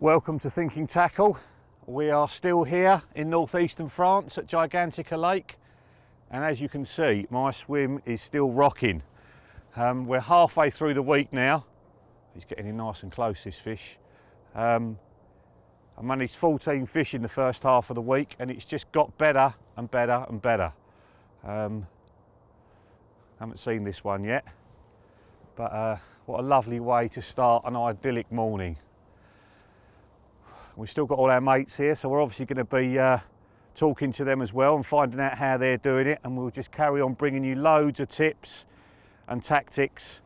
Welcome to Thinking Tackle. We are still here in northeastern France at Gigantica Lake, and as you can see, my swim is still rocking. We're halfway through the week now. He's getting in nice and close, this fish. I managed 14 fish in the first half of the week, and it's just got better and better and better. Haven't seen this one yet, but what a lovely way to start an idyllic morning. We've still got all our mates here, so we're obviously going to be talking to them as well and finding out how they're doing it, and we'll just carry on bringing you loads of tips and tactics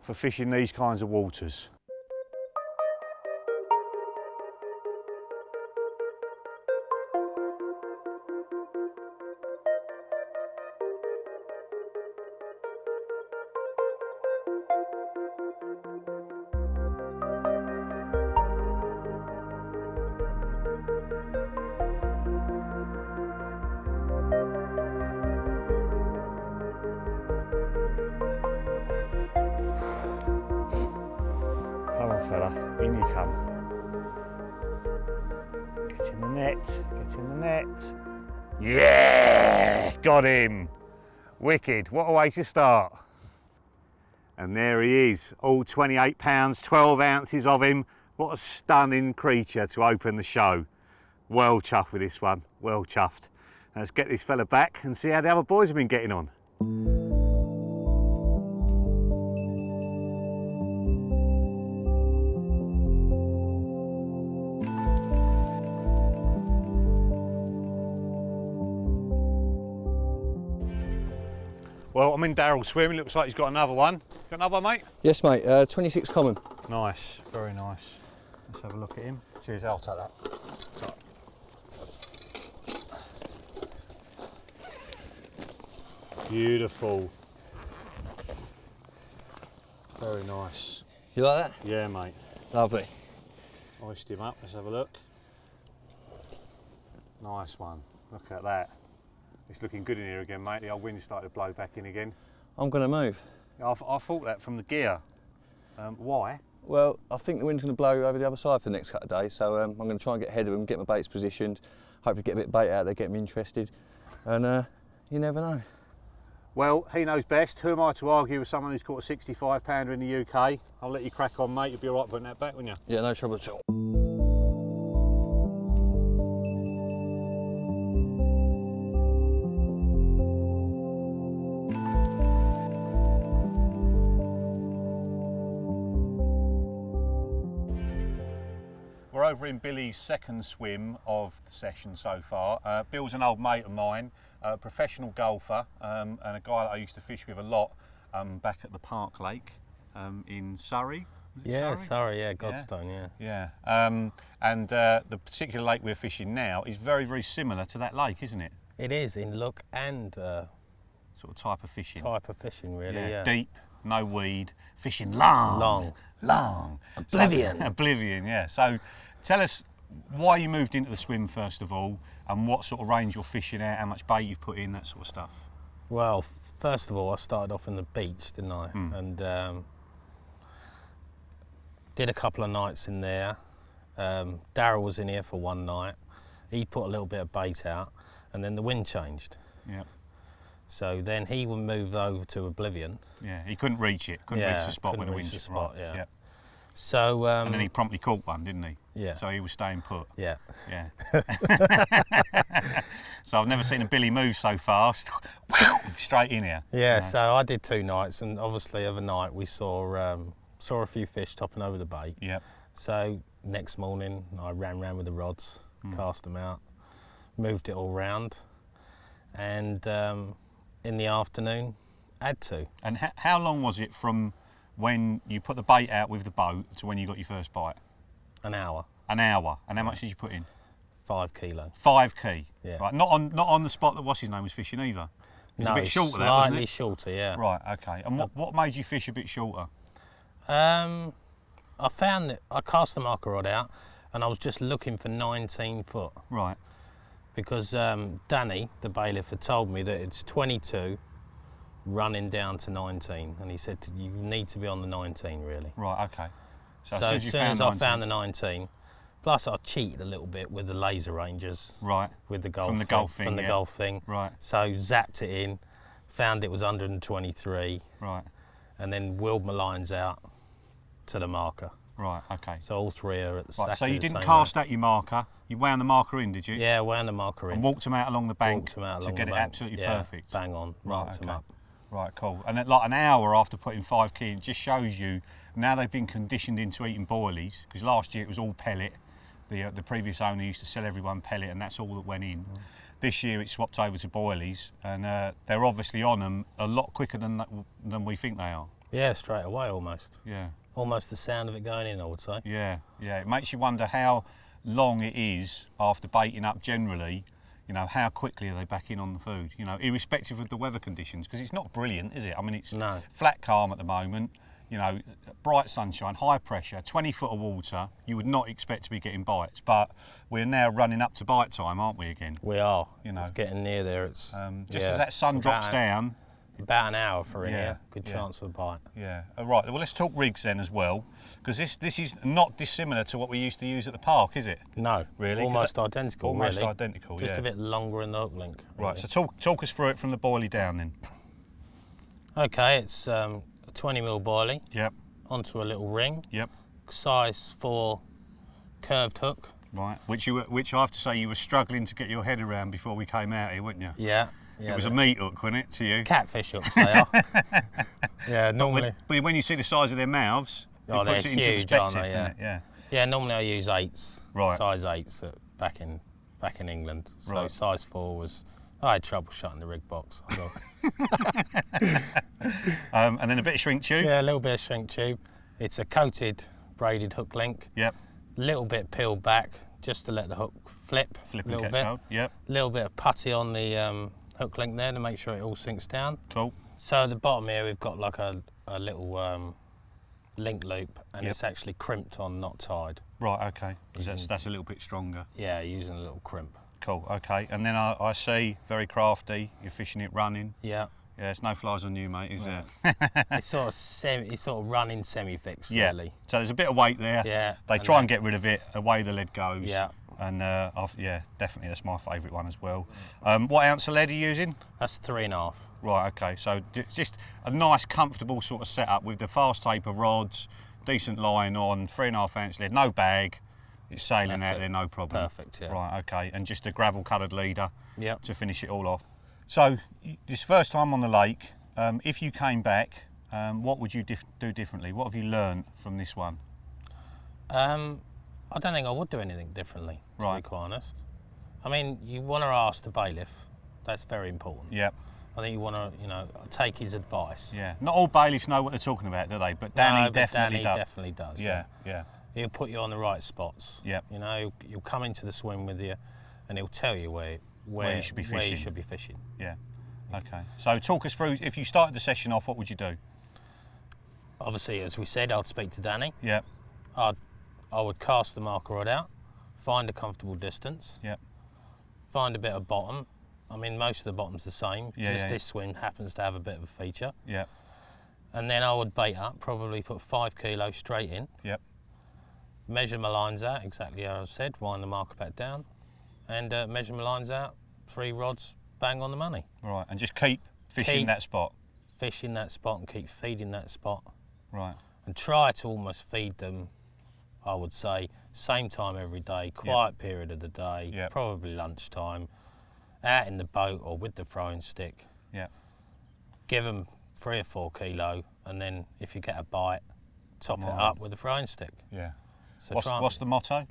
for fishing these kinds of waters. Come on, fella, in you come. Get in the net, get in the net. Yeah, got him. Wicked, what a way to start. And there he is, all 28 pounds, 12 ounces of him. What a stunning creature to open the show. Well chuffed with this one, well chuffed. Now let's get this fella back and see how the other boys have been getting on. Well, I'm in Darrell's swim. It looks like he's got another one. Got another one, mate? Yes, mate. 26 common. Nice, very nice. Let's have a look at him. Cheers, I'll take that. Beautiful. Very nice. You like that? Yeah, mate. Lovely. Hoist him up. Let's have a look. Nice one. Look at that. It's looking good in here again, mate. The old wind started to blow back in again. I'm going to move. I thought that from the gear. Why? Well, I think the wind's going to blow over the other side for the next couple of days, so I'm going to try and get ahead of them, get my baits positioned, hopefully get a bit of bait out there, get them interested, and you never know. Well, he knows best. Who am I to argue with someone who's caught a 65 pounder in the UK? I'll let you crack on, mate. You'll be all right putting that back, won't you? Yeah, no trouble at all. We're over in Billy's second swim of the session so far. Bill's an old mate of mine, a professional golfer, and a guy that I used to fish with a lot back at the Park Lake in Surrey. Yeah, Surrey, yeah, Godstone, yeah. Yeah, and the particular lake we're fishing now is very, very similar to that lake, isn't it? It is in look and Sort of type of fishing. really, yeah. Deep, no weed, fishing long. Oblivion. Oblivion, yeah. So tell us why you moved into the swim first of all, and what sort of range you're fishing at, how much bait you've put in, that sort of stuff. Well, first of all, I started off in the beach, didn't I? And did a couple of nights in there. Darrell was in here for one night. He put a little bit of bait out, and then the wind changed. Yeah. So then he would move over to Oblivion. Yeah, he couldn't reach it. Couldn't reach the spot when the wind changed. right. Yeah. So and then he promptly caught one, didn't he? Yeah. So he was staying put. Yeah. Yeah. So I've never seen a Billy move so fast. Straight in here. Yeah. So I did 2 nights, and obviously the other night we saw a few fish topping over the bait. Yep. So next morning I ran round with the rods, cast them out, moved it all round, and in the afternoon, add to. And how long was it from when you put the bait out with the boat to when you got your first bite? An hour. An hour. And how much did you put in? 5 kilo. 5 key. Yeah. Right. Not on the spot that what's his name was fishing either. It was No, a bit shorter, that, wasn't slightly it? shorter, yeah. Right. Okay. And what made you fish a bit shorter? I found that I cast the marker rod out, and I was just looking for 19 foot. Right. Because Danny, the bailiff, had told me that it's 22 running down to 19, and he said you need to be on the 19 really. Right, okay. So as soon as I found the 19, Plus, I cheated a little bit with the laser rangers. Right. With the golf From the golf thing, From the yeah. golf thing. Right. So zapped it in, found it was 123, Right. and then wheeled my lines out to the marker. Right. Okay. So all three are at the Right. So exactly you the didn't same cast way. at your marker. You wound the marker in, did you? Yeah, wound the marker in. And walked them out along the bank Walked them out to along get the it bank. absolutely Yeah, perfect. bang on. Right. Marked them Okay. up. Right. Cool. And at like an hour after putting 5 key, it just shows you now they've been conditioned into eating boilies, because last year it was all pellet. The previous owner used to sell everyone pellet, and that's all that went in. This year it's swapped over to boilies, and they're obviously on them a lot quicker than we think they are. Yeah, straight away almost. Yeah. Almost the sound of it going in, I would say. Yeah. Yeah. It makes you wonder how long it is after baiting up generally. You know, how quickly are they back in on the food? You know, irrespective of the weather conditions, because it's not brilliant, is it? I mean, it's No. flat calm at the moment. You know, bright sunshine, high pressure, 20 foot of water. You would not expect to be getting bites, but we're now running up to bite time, aren't we? Again, We are. You know. It's getting near there. It's just yeah, as that sun drops down. About an hour for in Yeah, here. Good yeah. chance for a bite. Yeah. Right. Well, let's talk rigs then as well, because this is not dissimilar to what we used to use at the park, is it? No, Really? 'Cause almost identical. Almost really. identical. Just yeah. a bit longer in the hook link. Right. really. So talk us through it from the boilie down then. Okay, it's a 20mm boilie Yep. onto a little ring, Yep. size 4 curved hook. Right, which I have to say you were struggling to get your head around before we came out here, weren't you? Yeah. It was a meat hook, wasn't it, to you? Catfish hooks they are. Yeah, normally. But when you see the size of their mouths, Oh, it puts they're it into huge, aren't perspective, they? doesn't it? Yeah. Yeah, normally I use 8s. Right. Size 8s back in England. So Right. size 4 was. I had trouble shutting the rig box. I thought. And then a bit of shrink tube. Yeah, a little bit of shrink tube. It's a coated braided hook link. Yep. Little bit peeled back just to let the hook flip. Flip a and little catch bit. hold. Yep. Little bit of putty on the hook link there to make sure it all sinks down. Cool. So at the bottom here we've got like a little link loop, and Yep. it's actually crimped on, not tied. Right. Okay. 'Cause that's a little bit stronger. Yeah, using a little crimp. Cool. Okay. And then I see very crafty. You're fishing it running. Yeah. Yeah. It's no flies on you, mate, is there? It's sort of running semi-fixed Yeah. really. So there's a bit of weight there. Yeah. They try and get rid of it. Away the lead goes. Yeah. And yeah, definitely that's my favourite one as well. What ounce of lead are you using? That's 3.5. Right, okay, so it's just a nice, comfortable sort of setup with the fast taper rods, decent line on, 3.5 ounce lead, no bag, it's sailing That's out it. there, no problem. Perfect, yeah. Right, okay, and just a gravel coloured leader Yep. to finish it all off. So, this first time on the lake, if you came back, what would you do differently? What have you learned from this one? I don't think I would do anything differently, to Right. be quite honest. I mean, you want to ask the bailiff. That's very important. Yep, I think you want to, take his advice. yeah. Not all bailiffs know what they're talking about, do they? But Danny No, but definitely Danny does. definitely does. Yeah, yeah. He'll put you on the right spots. Yep. You'll come into the swim with you, and he'll tell you where you should be where you fishing. should be fishing. Yeah. Okay. So talk us through, if you started the session off, what would you do? Obviously, as we said, I'd speak to Danny. Yeah. I would cast the marker rod out, find a comfortable distance, Yeah. find a bit of bottom. I mean, most of the bottom's the same. Yeah, just yeah. this swim happens to have a bit of a feature. Yeah. And then I would bait up, probably put 5 kilos straight in, Yep. measure my lines out, exactly as I said, wind the marker back down, and measure my lines out, 3 rods, bang on the money. Right. And just keep fishing Keep- that spot. Fish in that spot and keep feeding that spot. Right. And try to almost feed them, I would say, same time every day, quiet period of the day, Yep. probably lunchtime, out in the boat or with the throwing stick. Yeah. Give them 3 or 4 kilo, and then if you get a bite, top it Right. up with a throwing stick. Yeah. So What's the motto?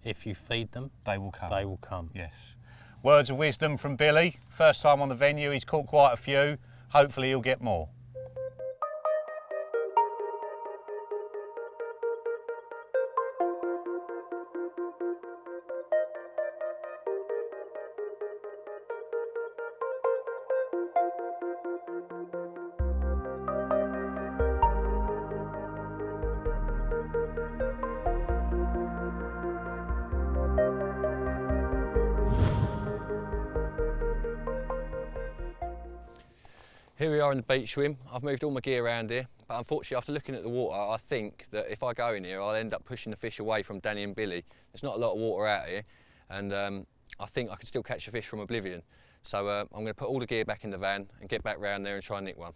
if you feed them, They will come. they will come. Yes. Words of wisdom from Billy. First time on the venue, he's caught quite a few. Hopefully he'll get more. Here we are in the beach swim. I've moved all my gear around here, but unfortunately after looking at the water, I think that if I go in here, I'll end up pushing the fish away from Danny and Billy. There's not a lot of water out here, and I think I can still catch a fish from oblivion. So I'm going to put all the gear back in the van and get back round there and try and nick one.